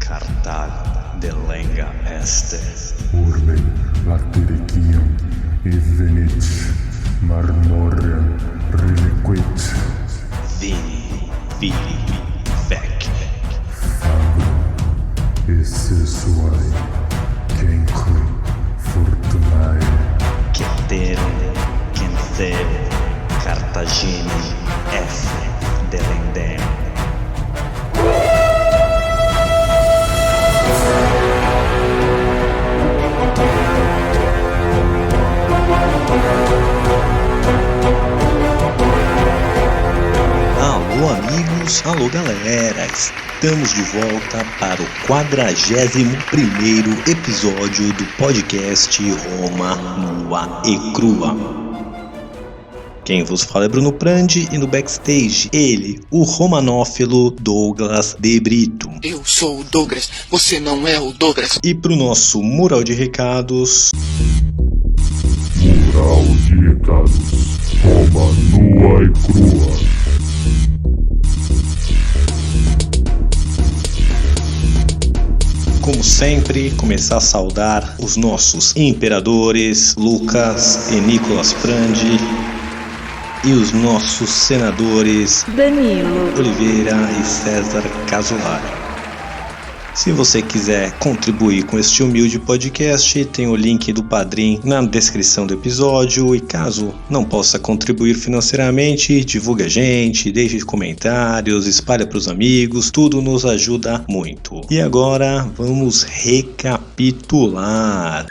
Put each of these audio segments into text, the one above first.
Cartag delenga este. Urbe latericium evenit marmorem reliquit. Vini, vidi, vec. Fabrum essesuae cenque fortunae. Ceterum, cenceu, Cartaginem, F. delendem. Alô amigos, alô galera, estamos de volta para o 41º episódio do podcast Roma nua e crua. Quem vos fala é Bruno Prandi e no backstage ele, o romanófilo Douglas de Brito. Eu sou o Douglas, você não é o Douglas. E pro nosso mural de recados... Mural de recados. Roma nua e crua. Como sempre, começar a saudar os nossos imperadores, Lucas e Nicolas Prandi, e os nossos senadores, Danilo Oliveira e César Casolari. Se você quiser contribuir com este humilde podcast, tem o link do Padrim na descrição do episódio. E caso não possa contribuir financeiramente, divulgue a gente, deixe comentários, espalhe para os amigos, tudo nos ajuda muito. E agora vamos recapitular.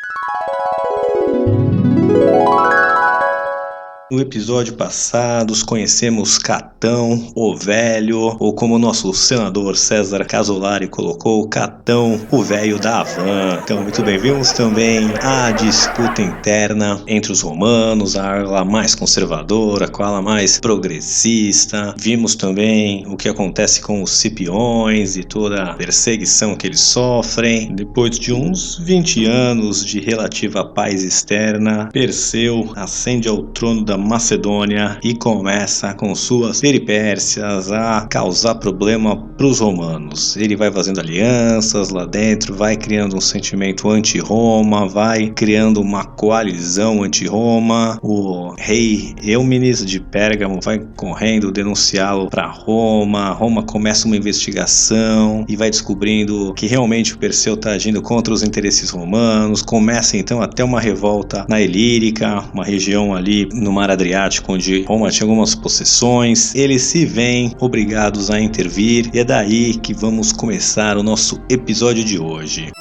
No episódio passado, conhecemos Catão, o Velho, ou como o nosso senador César Casolari colocou, Catão, o Velho da Havan. Então, muito bem, vimos também a disputa interna entre os romanos, a ala mais conservadora com a ala mais progressista. Vimos também o que acontece com os Cipiões e toda a perseguição que eles sofrem. Depois de uns 20 anos de relativa paz externa, Perseu ascende ao trono da Macedônia e começa com suas peripécias a causar problema para os romanos. Ele vai fazendo alianças lá dentro, vai criando um sentimento anti-Roma, vai criando uma coalizão anti-Roma. O rei Eumenes de Pérgamo vai correndo denunciá-lo para Roma. Roma começa uma investigação e vai descobrindo que realmente o Perseu está agindo contra os interesses romanos. Começa então até uma revolta na Ilírica, uma região ali no Mar Adriático, onde Roma tinha algumas possessões. Eles se veem obrigados a intervir e é daí que vamos começar o nosso episódio de hoje.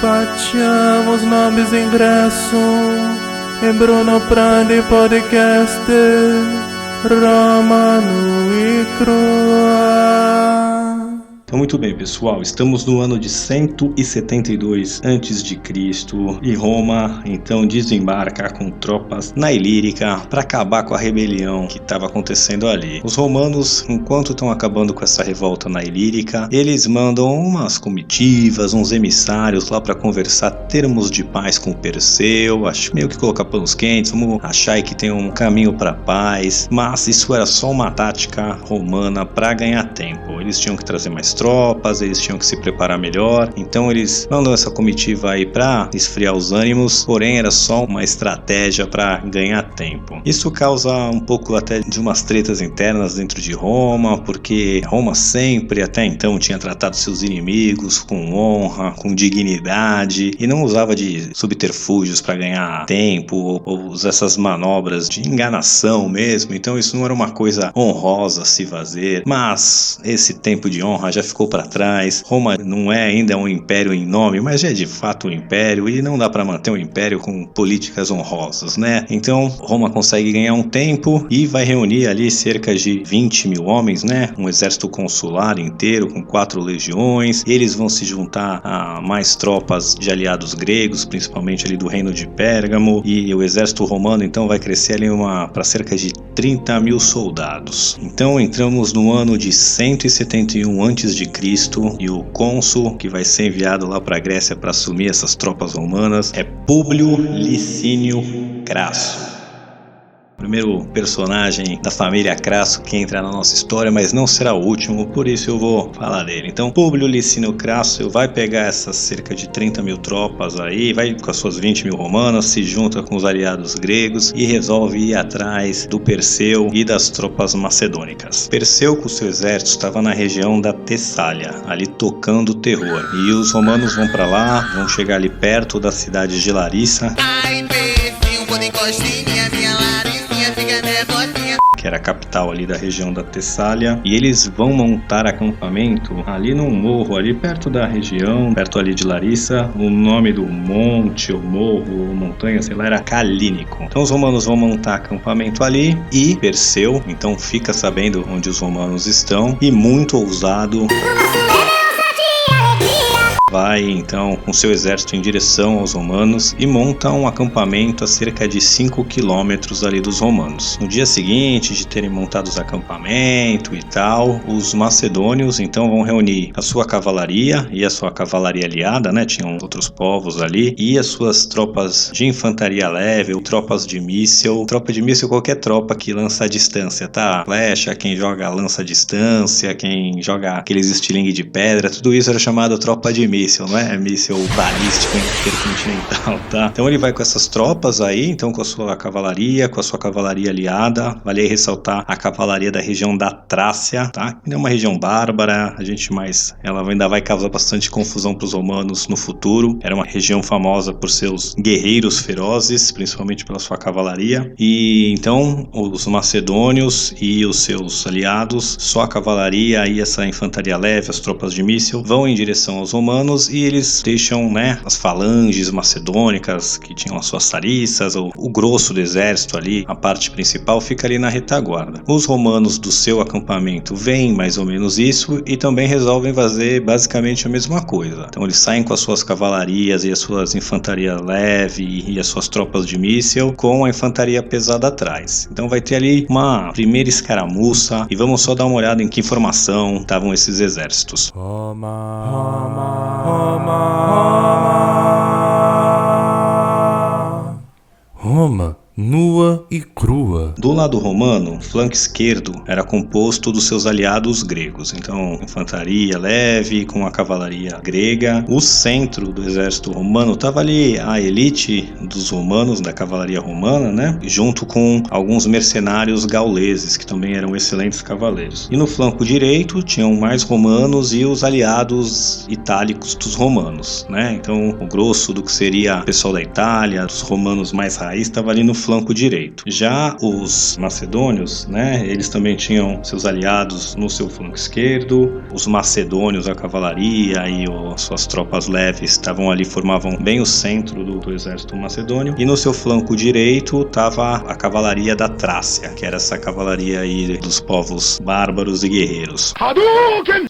Facciamo snobis ingresso e Bruno Prandi podcast Roma nua e crua. Então, muito bem, pessoal, estamos no ano de 172 a.C. e Roma então desembarca com tropas na Ilírica para acabar com a rebelião que estava acontecendo ali. Os romanos, enquanto estão acabando com essa revolta na Ilírica, eles mandam umas comitivas, uns emissários lá para conversar termos de paz com Perseu, acho meio que colocar panos quentes, vamos achar que tem um caminho para a paz, mas isso era só uma tática romana para ganhar tempo. Eles tinham que trazer mais tropas, eles tinham que se preparar melhor, então eles mandam essa comitiva aí para esfriar os ânimos, porém era só uma estratégia para ganhar tempo. Isso causa um pouco até de umas tretas internas dentro de Roma, porque Roma sempre até então tinha tratado seus inimigos com honra, com dignidade e não usava de subterfúgios para ganhar tempo ou usar essas manobras de enganação mesmo, então isso não era uma coisa honrosa a se fazer, mas esse tempo de honra já ficou para trás. Roma não é ainda um império em nome, mas já é de fato um império e não dá para manter um império com políticas honrosas, né? Então Roma consegue ganhar um tempo e vai reunir ali cerca de 20 mil homens, né? Um exército consular inteiro com 4 legiões. Eles vão se juntar a mais tropas de aliados gregos, principalmente ali do reino de Pérgamo, e o exército romano então vai crescer ali para cerca de 30 mil soldados. Então entramos no ano de 171 a.C. e o cônsul que vai ser enviado lá para a Grécia para assumir essas tropas romanas é Públio Licínio Crasso. Primeiro personagem da família Crasso que entra na nossa história, mas não será o último, por isso eu vou falar dele. Então, Públio Licínio Crasso vai pegar essas cerca de 30 mil tropas aí, vai com as suas 20 mil romanas, se junta com os aliados gregos e resolve ir atrás do Perseu e das tropas macedônicas. Perseu com seu exército estava na região da Tessália, ali tocando terror, e os romanos vão para lá, vão chegar ali perto da cidade de Larissa, que era a capital ali da região da Tessália, e eles vão montar acampamento ali num morro ali perto da região, perto ali de Larissa. O nome do monte, ou morro, ou montanha, sei lá, era Calínico. Então os romanos vão montar acampamento ali, e Perseu então fica sabendo onde os romanos estão, e muito ousado vai então com seu exército em direção aos romanos e monta um acampamento a cerca de 5 quilômetros ali dos romanos. No dia seguinte de terem montado os acampamentos e tal, os macedônios então vão reunir a sua cavalaria e a sua cavalaria aliada, né? Tinham outros povos ali, e as suas tropas de infantaria leve, ou tropas de míssil. Tropa de míssil, qualquer tropa que lança a distância, tá? Flecha, quem joga lança a distância, quem joga aqueles estilingue de pedra, tudo isso era chamado tropa de míssil, não é? Míssil balístico intercontinental, tá? Então ele vai com essas tropas aí, então com a sua cavalaria aliada. Vale aí ressaltar a cavalaria da região da Trácia, tá? É uma região bárbara, ela ainda vai causar bastante confusão para os romanos no futuro. Era uma região famosa por seus guerreiros ferozes, principalmente pela sua cavalaria. E então os macedônios e os seus aliados, só a cavalaria e essa infantaria leve, as tropas de míssil, vão em direção aos romanos, e eles deixam, né, as falanges macedônicas que tinham as suas sarissas, o grosso do exército ali, a parte principal fica ali na retaguarda. Os romanos do seu acampamento veem mais ou menos isso e também resolvem fazer basicamente a mesma coisa. Então eles saem com as suas cavalarias e as suas infantaria leve e as suas tropas de míssil, com a infantaria pesada atrás. Então vai ter ali uma primeira escaramuça, e vamos só dar uma olhada em que formação estavam esses exércitos. Roma, nua e crua. Do lado romano, o flanco esquerdo era composto dos seus aliados gregos, então infantaria leve com a cavalaria grega. O centro do exército romano estava ali a elite dos romanos, da cavalaria romana, né? Junto com alguns mercenários gauleses, que também eram excelentes cavaleiros. E no flanco direito tinham mais romanos e os aliados itálicos dos romanos, né? Então o grosso do que seria o pessoal da Itália, os romanos mais raiz, estava ali no flanco direito. Já os macedônios, né, eles também tinham seus aliados no seu flanco esquerdo. Os macedônios, a cavalaria e as suas tropas leves estavam ali, formavam bem o centro do exército macedônio. E no seu flanco direito estava a cavalaria da Trácia, que era essa cavalaria aí dos povos bárbaros e guerreiros.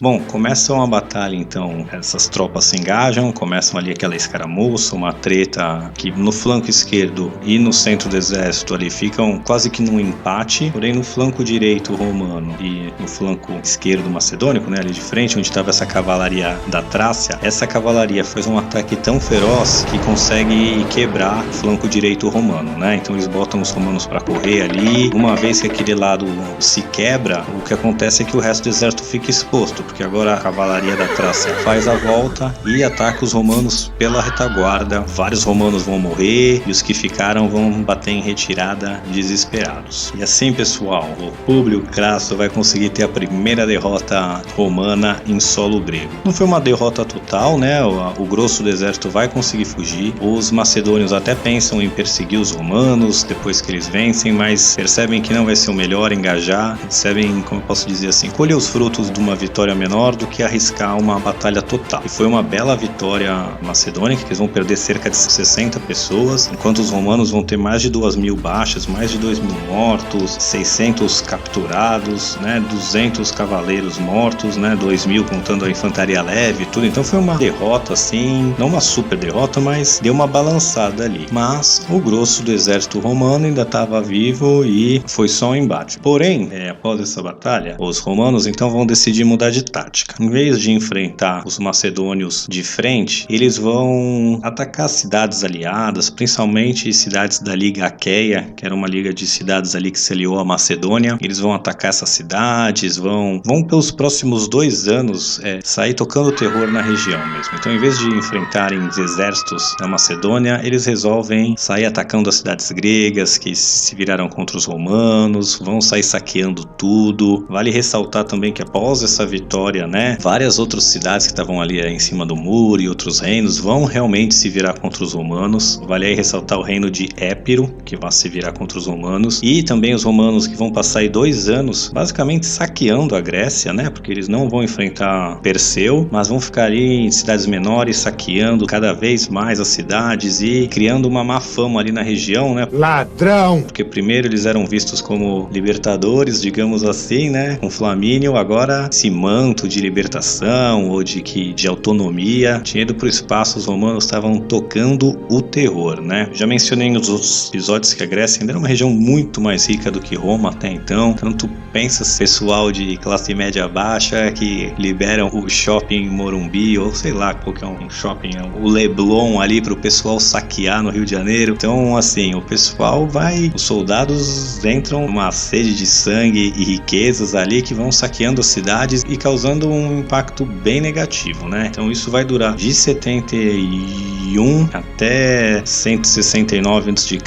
Bom, começam a batalha então, essas tropas se engajam, começam ali aquela escaramuça, uma treta que no flanco esquerdo e no centro do exército ali ficam quase que num empate, porém no flanco direito romano e no flanco esquerdo macedônico, né, ali de frente, onde estava essa cavalaria da Trácia, essa cavalaria faz um ataque tão feroz que consegue quebrar o flanco direito romano, né? Então eles botam os romanos para correr ali. Uma vez que aquele lado se quebra, o que acontece é que o resto do exército fica exposto, porque agora a cavalaria da Trácia faz a volta e ataca os romanos pela retaguarda. Vários romanos vão morrer e os que ficaram vão bater em retirada desesperados. E assim, pessoal, o Públio Crasso vai conseguir ter a primeira derrota romana em solo grego. Não foi uma derrota total, né? O grosso do exército vai conseguir fugir. Os macedônios até pensam em perseguir os romanos depois que eles vencem, mas percebem que não vai ser o melhor engajar. Percebem, como eu posso dizer assim, colher os frutos de uma vitória menor do que arriscar uma batalha total. E foi uma bela vitória macedônica, que eles vão perder cerca de 60 pessoas, enquanto os romanos vão ter mais de 2.000 baixas, mais de 2.000 mortos, 600 capturados, né, 200 cavaleiros mortos, né, 2.000 contando a infantaria leve e tudo. Então foi uma derrota assim, não uma super derrota, mas deu uma balançada ali. Mas o grosso do exército romano ainda estava vivo e foi só um embate. Porém, após essa batalha, os romanos então vão decidir mudar de tática. Em vez de enfrentar os macedônios de frente, eles vão atacar cidades aliadas, principalmente cidades da Liga Aqueia, que era uma liga de cidades ali que se aliou à Macedônia. Eles vão atacar essas cidades, vão pelos próximos 2 anos sair tocando terror na região mesmo. Então, em vez de enfrentarem os exércitos da Macedônia, eles resolvem sair atacando as cidades gregas que se viraram contra os romanos, vão sair saqueando tudo. Vale ressaltar também que após essa vitória, várias outras cidades que estavam ali em cima do muro e outros reinos vão realmente se virar contra os romanos. Vale aí ressaltar o reino de Épiro, que vai se virar contra os romanos, e também os romanos que vão passar aí 2 anos basicamente saqueando a Grécia, porque eles não vão enfrentar Perseu, mas vão ficar ali em cidades menores, saqueando cada vez mais as cidades e criando uma má fama ali na região, Ladrão! Porque primeiro eles eram vistos como libertadores, digamos assim, com Flamínio. Agora esse manto de libertação ou de autonomia tinha ido pro espaço. Os romanos estavam tocando o terror, Já mencionei nos outros episódios que a Grécia ainda era uma região muito mais rica do que Roma até então. Tanto pensa pessoal de classe média baixa que liberam o shopping Morumbi, ou sei lá qual que é um shopping, o Leblon ali pro pessoal saquear no Rio de Janeiro. Então, assim, o pessoal os soldados entram numa sede de sangue e riquezas ali que vão saqueando as cidades e causando um impacto bem negativo, Então isso vai durar de 71 até 169 a.C.,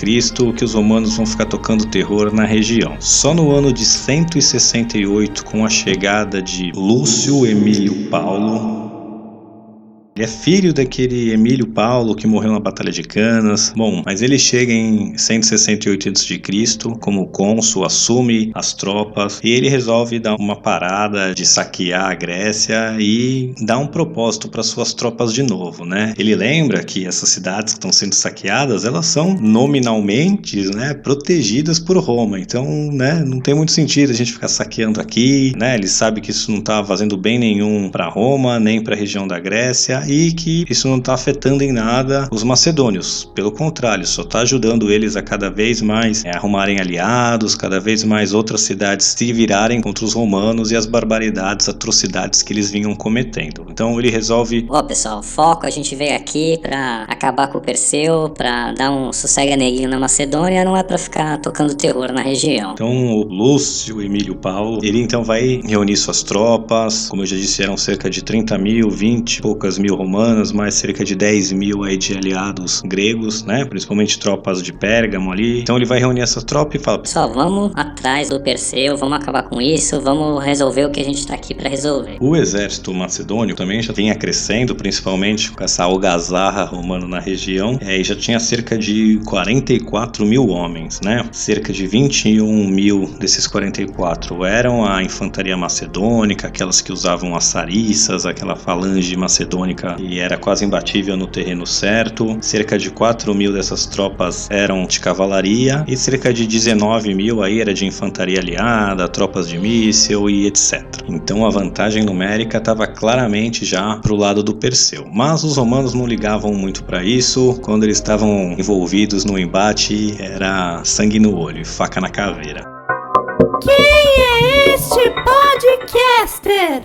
que os romanos vão ficar tocando terror na região. Só no ano de 168, com a chegada de Lúcio Emílio Paulo. Ele é filho daquele Emílio Paulo que morreu na Batalha de Canas. Bom, mas ele chega em 168 a.C. como cônsul, assume as tropas e ele resolve dar uma parada de saquear a Grécia e dar um propósito para suas tropas de novo, Ele lembra que essas cidades que estão sendo saqueadas, elas são nominalmente, protegidas por Roma. Então, não tem muito sentido a gente ficar saqueando aqui, Ele sabe que isso não está fazendo bem nenhum para Roma, nem para a região da Grécia, e que isso não está afetando em nada os macedônios. Pelo contrário, só está ajudando eles a cada vez mais arrumarem aliados, cada vez mais outras cidades se virarem contra os romanos e as barbaridades, atrocidades que eles vinham cometendo. Então ele resolve... Pessoal, foco, a gente veio aqui pra acabar com o Perseu, pra dar um sossega-neguinho na Macedônia, não é pra ficar tocando terror na região. Então o Lúcio Emílio Paulo, ele então vai reunir suas tropas, como eu já disse, eram cerca de 30 mil, 20 e poucas mil romanas, mais cerca de 10 mil aí de aliados gregos, principalmente tropas de Pérgamo ali. Então ele vai reunir essa tropa e fala: pessoal, vamos atrás do Perseu, vamos acabar com isso, vamos resolver o que a gente tá aqui pra resolver. O exército macedônio também já vinha crescendo, principalmente com essa algazarra romana na região, e já tinha cerca de 44 mil homens, Cerca de 21 mil desses 44 eram a infantaria macedônica, aquelas que usavam as sarissas, aquela falange macedônica e era quase imbatível no terreno certo. Cerca de 4 mil dessas tropas eram de cavalaria e cerca de 19 mil aí era de infantaria aliada, tropas de míssil e etc. Então a vantagem numérica estava claramente já pro lado do Perseu. Mas os romanos não ligavam muito para isso. Quando eles estavam envolvidos no embate, era sangue no olho e faca na caveira. Quem é este podcaster?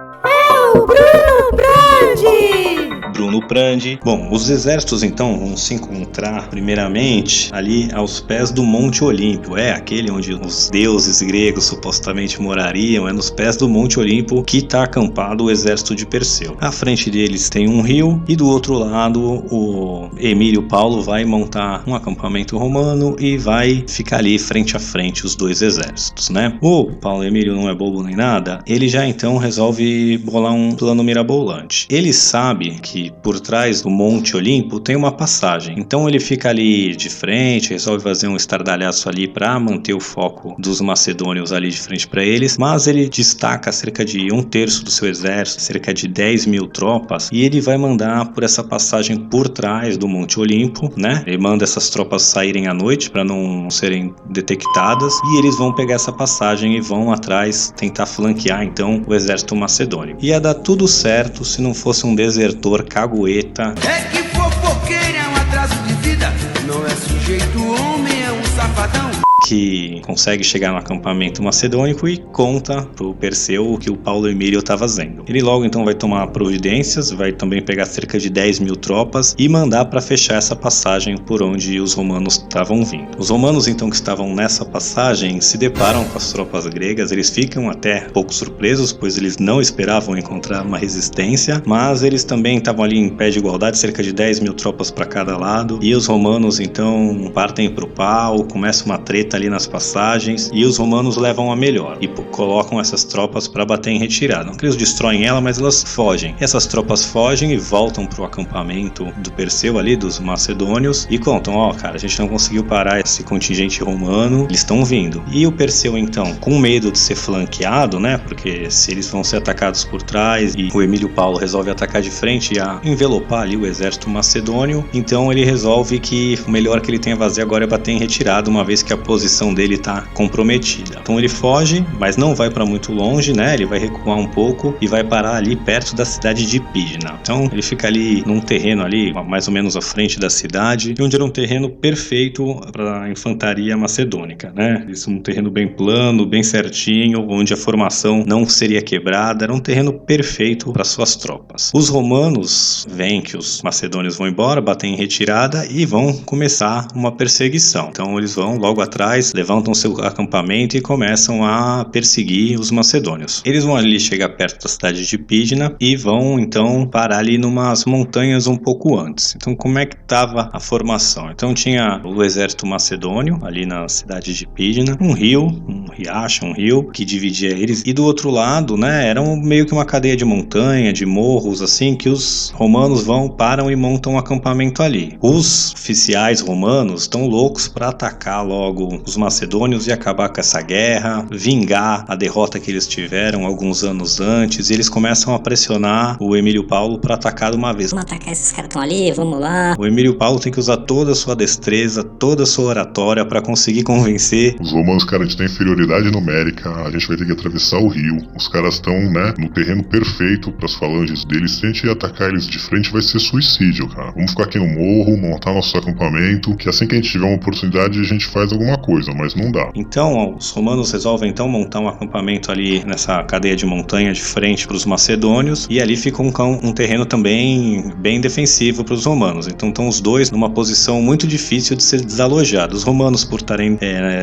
É o Bruno Brandi! Bruno Prandi. Bom, os exércitos então vão se encontrar primeiramente ali aos pés do Monte Olimpo. Aquele onde os deuses gregos supostamente morariam, nos pés do Monte Olimpo que está acampado o exército de Perseu. À frente deles tem um rio e do outro lado o Emílio Paulo vai montar um acampamento romano e vai ficar ali frente a frente os dois exércitos, O Paulo Emílio não é bobo nem nada, ele já então resolve bolar um plano mirabolante. Ele sabe que que por trás do Monte Olimpo tem uma passagem. Então ele fica ali de frente, resolve fazer um estardalhaço ali para manter o foco dos macedônios ali de frente para eles, mas ele destaca cerca de 1/3 do seu exército, cerca de 10.000 tropas, e ele vai mandar por essa passagem por trás do Monte Olimpo, né? Ele manda essas tropas saírem à noite para não serem detectadas, e eles vão pegar essa passagem e vão atrás tentar flanquear então o exército macedônio. Ia dar tudo certo se não fosse um desertor cagueta. É que fofoqueiro é um atraso de vida, não é sujeito homem, é um safadão. Que consegue chegar no acampamento macedônico e conta pro Perseu o que o Paulo Emílio estava fazendo. Ele logo então vai tomar providências, vai também pegar cerca de 10.000 tropas e mandar para fechar essa passagem por onde os romanos estavam vindo. Os romanos então que estavam nessa passagem se deparam com as tropas gregas, eles ficam até pouco surpresos, pois eles não esperavam encontrar uma resistência, mas eles também estavam ali em pé de igualdade, cerca de 10.000 tropas para cada lado, e os romanos então partem pro pau, começa uma treta ali nas passagens, e os romanos levam a melhor e colocam essas tropas para bater em retirada. Não que eles destroem ela, mas elas fogem. E essas tropas fogem e voltam pro acampamento do Perseu ali, dos macedônios, e contam, ó, cara, a gente não conseguiu parar esse contingente romano, eles estão vindo. E o Perseu então, com medo de ser flanqueado, né, porque se eles vão ser atacados por trás e o Emílio Paulo resolve atacar de frente e envelopar ali o exército macedônio, então ele resolve que o melhor que ele tem a fazer agora é bater em retirada, uma vez que a posição dele está comprometida. Então ele foge, mas não vai para muito longe, né? Ele vai recuar um pouco e vai parar ali perto da cidade de Pydna. Então ele fica ali num terreno ali, mais ou menos à frente da cidade, onde era um terreno perfeito para a infantaria macedônica, né? Isso é um terreno bem plano, bem certinho, onde a formação não seria quebrada, era um terreno perfeito para suas tropas. Os romanos veem que os macedônios vão embora, batem em retirada e vão começar uma perseguição. Então eles vão logo atrás, levantam seu acampamento e começam a perseguir os macedônios. Eles vão ali chegar perto da cidade de Pydna e vão então parar ali numas montanhas um pouco antes. Então como é que estava a formação? Então tinha o exército macedônio ali na cidade de Pydna, um riacho, um rio que dividia eles, e do outro lado, né, era meio que uma cadeia de montanha, de morros assim, que os romanos param e montam um acampamento ali. Os oficiais romanos estão loucos para atacar logo os macedônios e acabar com essa guerra, vingar a derrota que eles tiveram alguns anos antes, e eles começam a pressionar o Emílio Paulo para atacar de uma vez. Vamos atacar esses caras que estão ali, vamos lá. O Emílio Paulo tem que usar toda a sua destreza, toda a sua oratória para conseguir convencer. Os romanos, cara, a gente tem inferioridade numérica, a gente vai ter que atravessar o rio. Os caras estão, né, no terreno perfeito para as falanges deles. Se a gente atacar eles de frente, vai ser suicídio, cara. Vamos ficar aqui no morro, montar nosso acampamento, que assim que a gente tiver uma oportunidade, a gente faz alguma coisa, mas não dá. Então, os romanos resolvem então montar um acampamento ali nessa cadeia de montanha de frente para os macedônios, e ali fica um terreno também bem defensivo para os romanos. Então estão os dois numa posição muito difícil de ser desalojados. Os romanos por estarem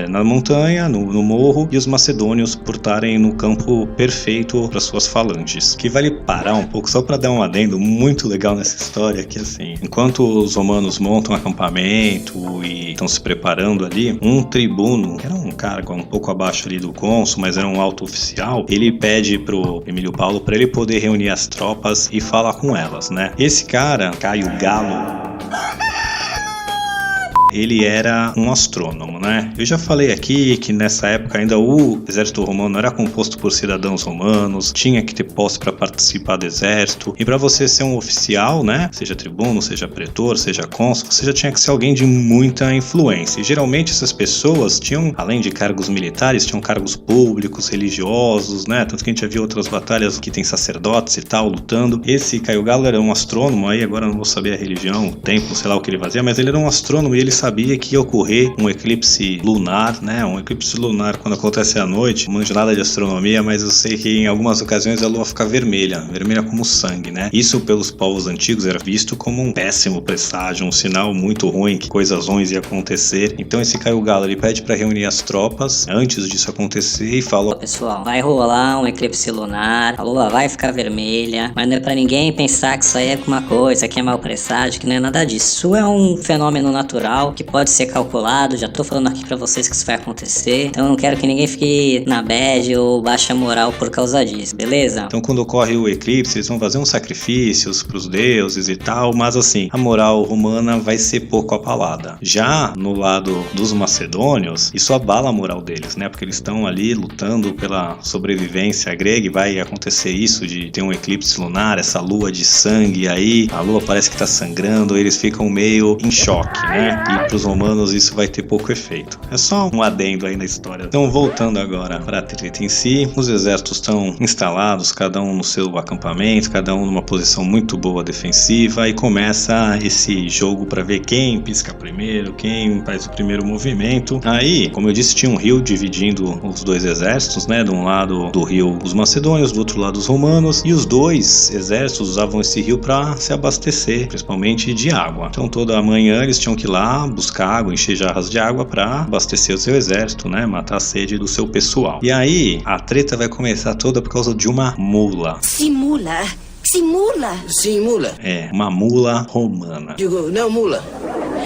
na montanha, no morro, e os macedônios por estarem no campo perfeito para suas falanges. Que vale parar um pouco só para dar um adendo muito legal nessa história, que assim, enquanto os romanos montam um acampamento e estão se preparando ali, um tribuno, que era um cargo um pouco abaixo ali do cônsul, mas era um alto oficial, ele pede pro Emílio Paulo para ele poder reunir as tropas e falar com elas, né? Esse cara, Caio Galo, ele era um astrônomo, né? Eu já falei aqui que nessa época ainda o exército romano era composto por cidadãos romanos, tinha que ter posse para participar do exército, e para você ser um oficial, né, seja tribuno, seja pretor, seja cônsul, você já tinha que ser alguém de muita influência. E geralmente essas pessoas tinham, além de cargos militares, tinham cargos públicos, religiosos, né? Tanto que a gente já viu outras batalhas que tem sacerdotes e tal lutando. Esse Caio Galo era um astrônomo, aí agora eu não vou saber a religião, o tempo, sei lá o que ele fazia, mas ele era um astrônomo e ele sabia que ia ocorrer um eclipse lunar, né? Um eclipse lunar quando acontece à noite. Não manjo nada de astronomia, mas eu sei que em algumas ocasiões a lua fica vermelha como sangue, né? Isso pelos povos antigos era visto como um péssimo presságio, um sinal muito ruim, que coisas ruins iam acontecer. Então esse Caio Galo, ele pede para reunir as tropas antes disso acontecer e fala: pessoal, vai rolar um eclipse lunar, a lua vai ficar vermelha, mas não é pra ninguém pensar que isso aí é alguma coisa, que é mau presságio, que não é nada disso. Isso é um fenômeno natural algo que pode ser calculado. Já tô falando aqui pra vocês que isso vai acontecer. Então eu não quero que ninguém fique na bad ou baixa moral por causa disso, beleza? Então quando ocorre o eclipse, eles vão fazer uns sacrifícios pros deuses e tal, mas assim, a moral romana vai ser pouco abalada. Já no lado dos macedônios, isso abala a moral deles, né? Porque eles estão ali lutando pela sobrevivência grega e vai acontecer isso de ter um eclipse lunar, essa lua de sangue aí, a lua parece que tá sangrando, eles ficam meio em choque, né? E pros romanos isso vai ter pouco efeito. É só um adendo aí na história. Então voltando agora para a treta em si, os exércitos estão instalados, cada um no seu acampamento, cada um numa posição muito boa defensiva, e começa esse jogo para ver quem pisca primeiro, quem faz o primeiro movimento. Aí, como eu disse, tinha um rio dividindo os dois exércitos, né? De um lado do rio os macedônios, do outro lado os romanos, e os dois exércitos usavam esse rio para se abastecer, principalmente de água. Então toda manhã eles tinham que ir lá buscar água, encher jarras de água para abastecer o seu exército, né? Matar a sede do seu pessoal. E aí a treta vai começar toda por causa de uma mula. Simula. Simula. É, uma mula romana. Digo, não, mula.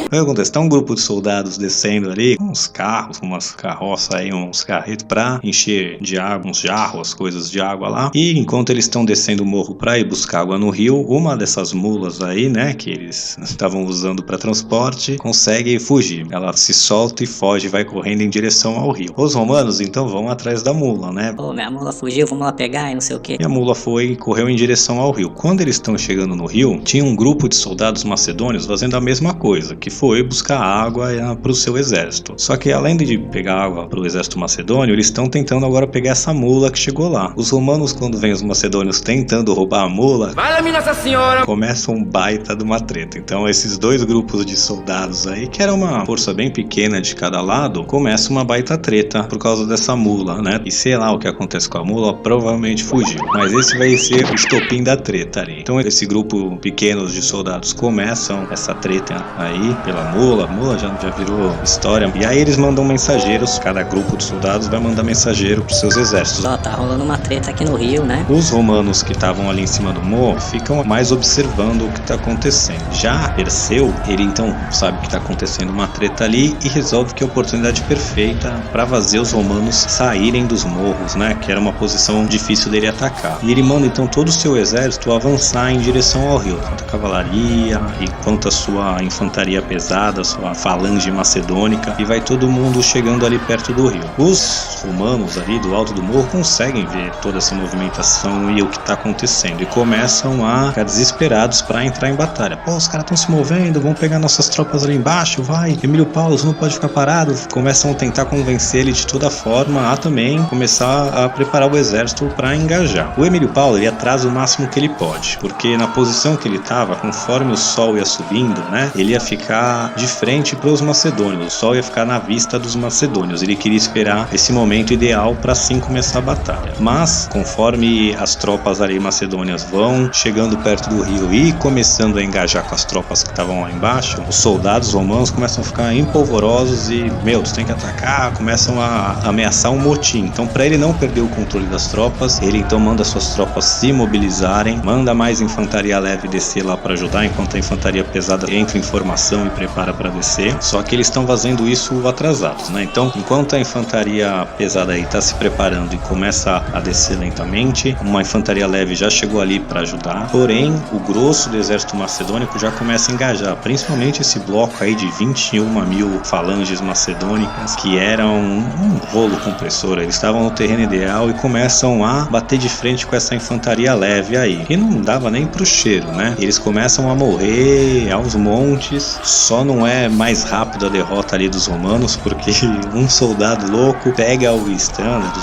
O que acontece? Tá um grupo de soldados descendo ali, com uns carros, com umas carroças aí, uns carretos pra encher de água, uns jarros, coisas de água lá. E enquanto eles estão descendo o morro pra ir buscar água no rio, uma dessas mulas aí, né, que eles estavam usando pra transporte, consegue fugir. Ela se solta e foge, vai correndo em direção ao rio. Os romanos então vão atrás da mula, né? Pô, minha mula fugiu, vamos lá pegar e não sei o que. E a mula foi e correu em direção ao rio. Quando eles estão chegando no rio, tinha um grupo de soldados macedônios fazendo a mesma coisa, que foi buscar água para o seu exército. Só que além de pegar água para o exército macedônio, eles estão tentando agora pegar essa mula que chegou lá. Os romanos, quando vêm os macedônios tentando roubar a mula, Vai-me Nossa Senhora! começa um baita de uma treta. Então esses dois grupos de soldados aí, que era uma força bem pequena de cada lado, começa uma baita treta por causa dessa mula, né? E sei lá o que acontece com a mula, provavelmente fugiu. Mas esse vai ser o estopim da treta ali. Então esse grupo pequeno de soldados começam essa treta aí pela mula. A mula já virou história. E aí eles mandam mensageiros, cada grupo de soldados vai mandar mensageiro pros seus exércitos. Ó, tá rolando uma treta aqui no rio, né? Os romanos que estavam ali em cima do morro ficam mais observando o que está acontecendo. Já Perseu, ele então sabe que está acontecendo uma treta ali e resolve que é a oportunidade perfeita para fazer os romanos saírem dos morros, né? Que era uma posição difícil dele atacar. E ele manda então todo o seu exército avançar em direção ao rio, tanto a cavalaria e quanto a sua infantaria pesada, sua falange macedônica, e vai todo mundo chegando ali perto do rio. Os romanos ali do alto do morro conseguem ver toda essa movimentação e o que está acontecendo e começam a ficar desesperados para entrar em batalha. Pô, os caras estão se movendo, vão pegar nossas tropas ali embaixo, vai. Emílio Paulo não pode ficar parado. Começam a tentar convencer ele de toda forma a também começar a preparar o exército para engajar. O Emílio Paulo, ele atrasa o máximo que ele pode, porque na posição que ele estava, conforme o sol ia subindo, né, ele ia ficar de frente para os macedônios. O sol ia ficar na vista dos macedônios. Ele queria esperar esse momento ideal para assim começar a batalha. Mas conforme as tropas ali macedônias vão chegando perto do rio e começando a engajar com as tropas que estavam lá embaixo, os soldados romanos começam a ficar empolvorosos e, meu, tu tem que atacar, começam a ameaçar um motim. Então, para ele não perder o controle das tropas, ele então manda suas tropas se mobilizarem, manda mais infantaria leve descer lá para ajudar, enquanto a infantaria pesada entra em formação e prepara para descer. Só que eles estão fazendo isso atrasados, né? Então, enquanto a infantaria pesada aí está se preparando e começa a descer lentamente, uma infantaria leve já chegou ali para ajudar. Porém, o grosso do exército macedônico já começa a engajar, principalmente esse bloco aí de 21.000 falanges macedônicas, que eram um rolo compressor. Eles estavam no terreno ideal e começam a bater de frente com essa infantaria leve aí, e não dava nem pro cheiro, né? Eles começam a morrer aos montes. Só não é mais rápido a derrota ali dos romanos, porque um soldado louco pega o standard,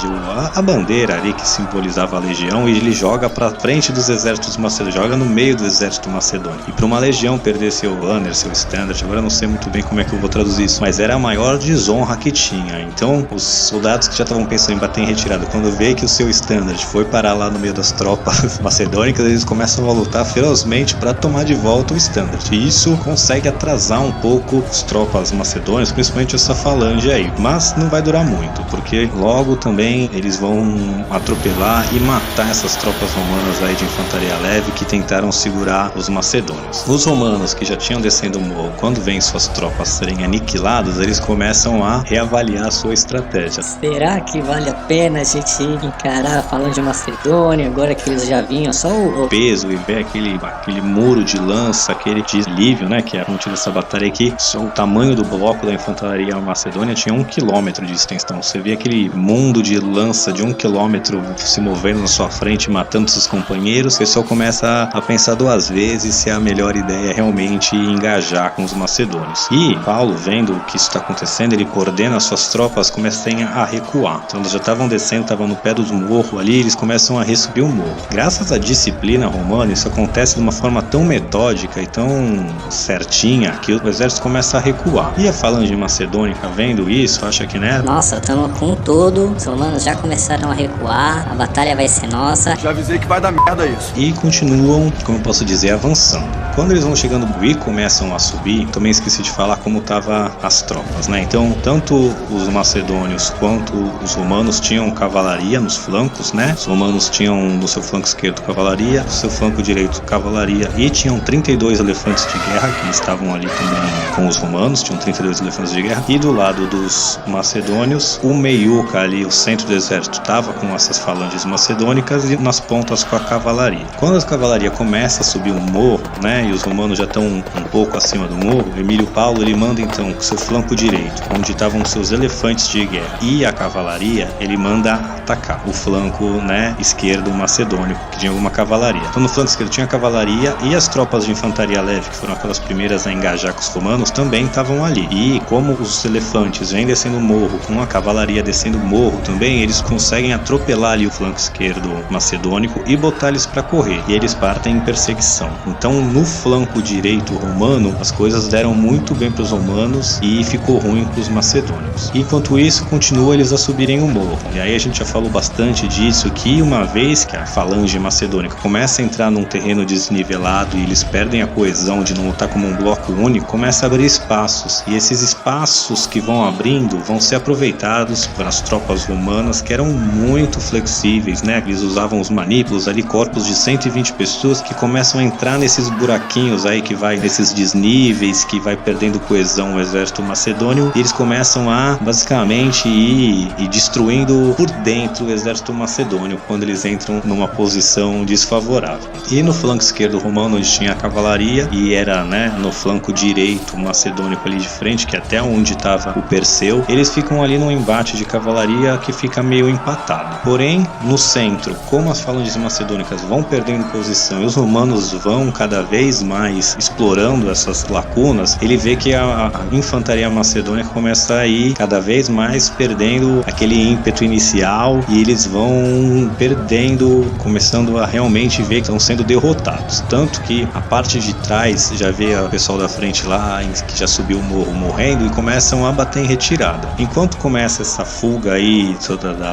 a bandeira ali que simbolizava a legião, e ele joga pra frente dos exércitos macedônios, joga no meio do exército macedônio. E pra uma legião perder seu banner, seu standard, agora eu não sei muito bem como é que eu vou traduzir isso, mas era a maior desonra que tinha. Então os soldados que já estavam pensando em bater em retirada, quando vê que o seu standard foi parar lá no meio das tropas macedônicas, eles começam a lutar ferozmente para tomar de volta o standard. E isso consegue atrasar atrasar um pouco as tropas macedônias, principalmente essa falange aí, mas não vai durar muito, porque logo também eles vão atropelar e matar essas tropas romanas aí de infantaria leve que tentaram segurar os macedônios. Os romanos que já tinham descendo o morro, quando veem suas tropas serem aniquiladas, eles começam a reavaliar a sua estratégia. Será que vale a pena a gente encarar a falange de Macedônia agora que eles já vinham só o peso e ver aquele muro de lança, aquele deslívio, né, que é a fonte dessa batalha aqui. Só o tamanho do bloco da infantaria macedônia tinha 1 quilômetro de extensão. Você vê aquele mundo de lança de 1 quilômetro se movendo na sua frente, matando seus companheiros. O pessoal começa a pensar 2 vezes se é a melhor ideia realmente engajar com os macedônios. E Paulo, vendo o que isso está acontecendo, ele coordena as suas tropas, começam a recuar. Então eles já estavam descendo, estavam no pé dos morros ali, eles começam a resubir o morro. Graças à disciplina romana, isso acontece de uma forma tão metódica e tão certinha que o exército começa a recuar. E a falange macedônica, vendo isso, acha que, né? Nossa, estamos com tudo, os romanos já começaram a recuar, a batalha vai ser nossa. Já avisei que vai dar merda isso. E continuam, como eu posso dizer, avançando. Quando eles vão chegando e começam a subir, também esqueci de falar como estavam as tropas, né? Então, tanto os macedônios quanto os romanos tinham cavalaria nos flancos, né? Os romanos tinham no seu flanco esquerdo cavalaria, no seu flanco direito cavalaria, e tinham 32 elefantes de guerra que estavam ali também com os romanos, tinham 32 elefantes de guerra. E do lado dos macedônios, o meiuca ali, o centro do exército, estava com essas falanges macedônicas e nas pontas com a cavalaria. Quando a cavalaria começa a subir um morro, né, e os romanos já estão um pouco acima do morro, Emílio Paulo ele manda então seu flanco direito, onde estavam seus elefantes de guerra, e a cavalaria, ele manda atacar o flanco, né, esquerdo macedônico, que tinha alguma cavalaria. Então no flanco esquerdo tinha a cavalaria e as tropas de infantaria leve, que foram aquelas primeiras a engajar com os romanos, também estavam ali. E como os elefantes vêm descendo o morro, com a cavalaria descendo o morro também, eles conseguem atropelar ali o flanco esquerdo macedônico e botar eles para correr. E eles partem em perseguição. Então no flanco direito romano, as coisas deram muito bem para os romanos e ficou ruim para os macedônios. Enquanto isso, continua eles a subirem o morro. E aí a gente já falou bastante disso, que uma vez que a falange macedônica começa a entrar num terreno desnivelado e eles perdem a coesão de não lutar como um bloco único, começa a abrir espaços. E esses espaços que vão abrindo vão ser aproveitados pelas tropas romanas, que eram muito flexíveis, né? Eles usavam os manípulos ali, corpos de 120 pessoas que começam a entrar nesses buraquinhos aí, que vai nesses desníveis, que vai perdendo coesão o exército macedônio, e eles começam a basicamente ir destruindo por dentro o exército macedônio quando eles entram numa posição desfavorável. E no flanco esquerdo romano, onde tinha a cavalaria, e era, né, no flanco direito macedônico ali de frente, que é até onde estava o Perseu, eles ficam ali num embate de cavalaria que fica meio empatado. Porém, no centro, como as falanges macedônicas vão perdendo posição e os romanos vão cada vez mais explorando essas lacunas, ele vê que a infantaria macedônica começa a ir cada vez mais perdendo aquele ímpeto inicial, e eles vão perdendo, começando a realmente ver que estão sendo derrotados. Tanto que a parte de trás já vê o pessoal da frente lá, que já subiu o morro, morrendo, e começam a bater em retirada. Enquanto começa essa fuga aí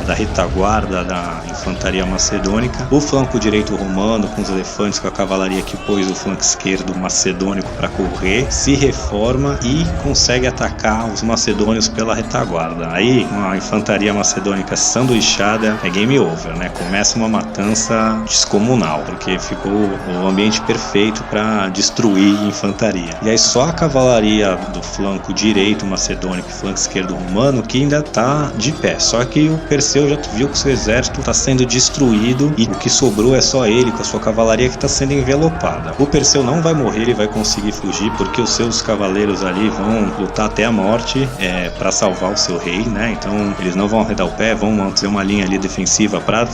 da retaguarda da infantaria macedônica, o flanco direito romano, com os elefantes, com a cavalaria que pôs o flanco esquerdo macedônico para correr, se reforma e consegue atacar os macedônios pela retaguarda. Aí, uma infantaria macedônica sanduichada, é game over, né? Começa uma matança descomunal, porque ficou o ambiente perfeito para destruir a infantaria. E aí só a cavalaria do flanco direito macedônico e flanco esquerdo romano que ainda tá de pé. Só que o Perseu já viu que o seu exército está sendo destruído e o que sobrou é só ele com a sua cavalaria que está sendo envelopada. O Perseu não vai morrer, ele vai conseguir fugir, porque os seus cavaleiros ali vão lutar até a morte para salvar o seu rei, né? Então eles não vão arredar o pé, vão manter uma linha ali defensiva para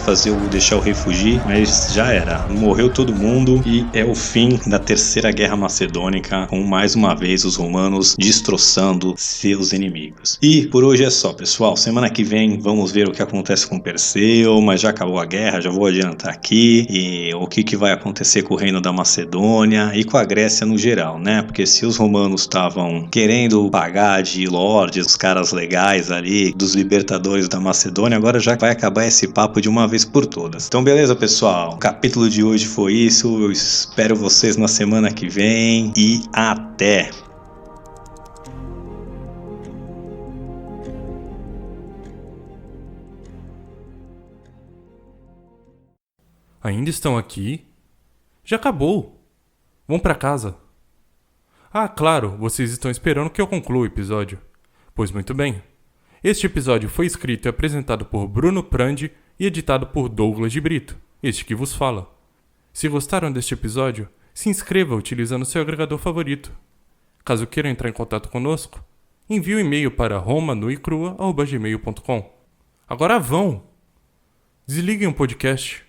deixar o rei fugir, mas já era. Morreu todo mundo e é o fim da Terceira Guerra Macedônica, com mais uma vez os romanos destroçando seus inimigos. E por hoje é só, pessoal. Semana que vem vamos ver o que acontece com Perseu, mas já acabou a guerra, já vou adiantar aqui, e o que vai acontecer com o reino da Macedônia e com a Grécia no geral, né? Porque se os romanos estavam querendo pagar de lordes, os caras legais ali, dos libertadores da Macedônia, agora já vai acabar esse papo de uma vez por todas. Então beleza, pessoal, o capítulo de hoje foi isso, eu espero vocês na semana que vem e até! Ainda estão aqui? Já acabou. Vão pra casa. Ah, claro, vocês estão esperando que eu conclua o episódio. Pois muito bem. Este episódio foi escrito e apresentado por Bruno Prandi e editado por Douglas de Brito, este que vos fala. Se gostaram deste episódio, se inscreva utilizando seu agregador favorito. Caso queiram entrar em contato conosco, envie um e-mail para romanuicrua@gmail.com. Agora vão! Desliguem o podcast.